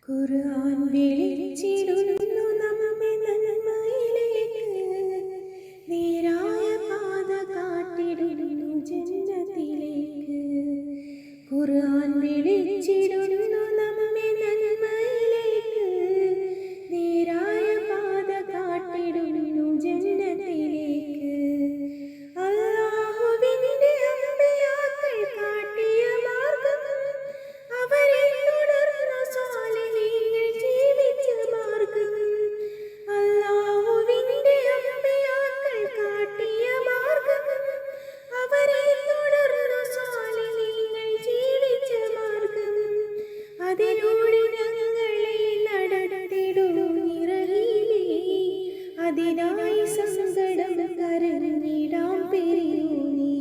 ഖുർആൻ വിളിച്ചിടുന്നു നമ്മെ നന്മയിലേക്ക്, നേരായ പാത കാട്ടിടുന്നു ജന്നത്തിലേക്ക്. ഖുർആൻ വിളിച്ചിടുന്നു നമ്മെ നന്മയിലേക്ക്, നേരായ പാത കാട്ടിടുന്നു ജന്നത്തിലേക്ക്. അല്ലാഹുവിന്റെ അമ്പിയാക്കൾ കാട്ടിയ മാർഗം, അവരെ തുടർന്നു സ്വാലിഹീങ്ങൾ ജീവിച്ച മാർഗം. അല്ലാഹുവിന്റെ അമ്പിയാക്കൾ കാട്ടിയ മാർഗം, അവരെ തുടർന്നു സ്വാലിഹീങ്ങൾ ജീവിച്ച മാർഗം. അതിലൂടെ ഞങ്ങളെ നടത്തിടുന്നു റഹീമേ, അതിനായി സങ്കടം കരഞ്ഞിടാം പെരിയോനേ.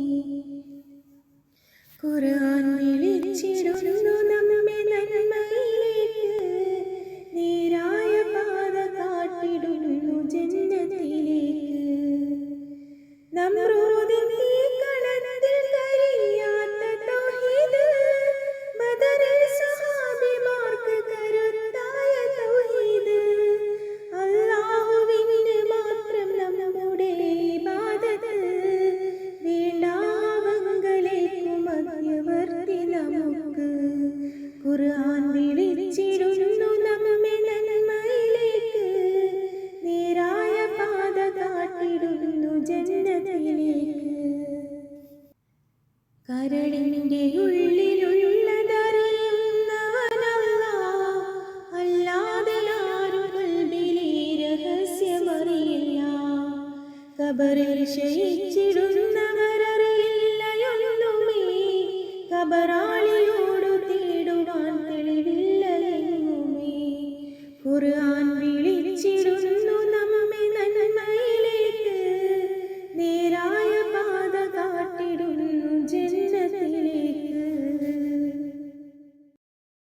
ഖുർആൻ വിളിച്ചിടുന്നു നമ്മെ നന്മയിലേക്ക്, നേരായ പാത കാട്ടിടുന്നു ജന്നത്തിലേക്ക്. നമ്രൂദിന്റെ കടലിൽ കരിയാത്ത തൗഹീദ്, ബദറിൽ സഹാബിമാർക്ക് കരുത്തായ തൗഹീദ്. അല്ലാഹുവിന് മാത്രം നമ്മുടെ ഇബാദത്ത്, വേണ്ടാവങ്കലേക്കും മധ്യവർത്തി നമുക്ക്. ഖുർആൻ വിളിച്ചിടുന്നു നമ്മെ നന്മയിലേക്ക്, നേരായ പാത കാട്ടിടുന്നു ജന്നത്തിലേക്ക്. കരളിന്റെ ഉള്ളിലുള്ളതറിയുന്നവനല്ലാഹ്, അല്ലാതെ ആരും ഖൽബിലെ രഹസ്യമറിയില്ല. ഖബറിൽ ശയിച്ചിടുന്നവരറിയില്ലയൊന്നുമേ, ഖബറാളിയോടു തേടുവാൻ തെളിവില്ല എങ്ങുമേ. ഖുർആൻ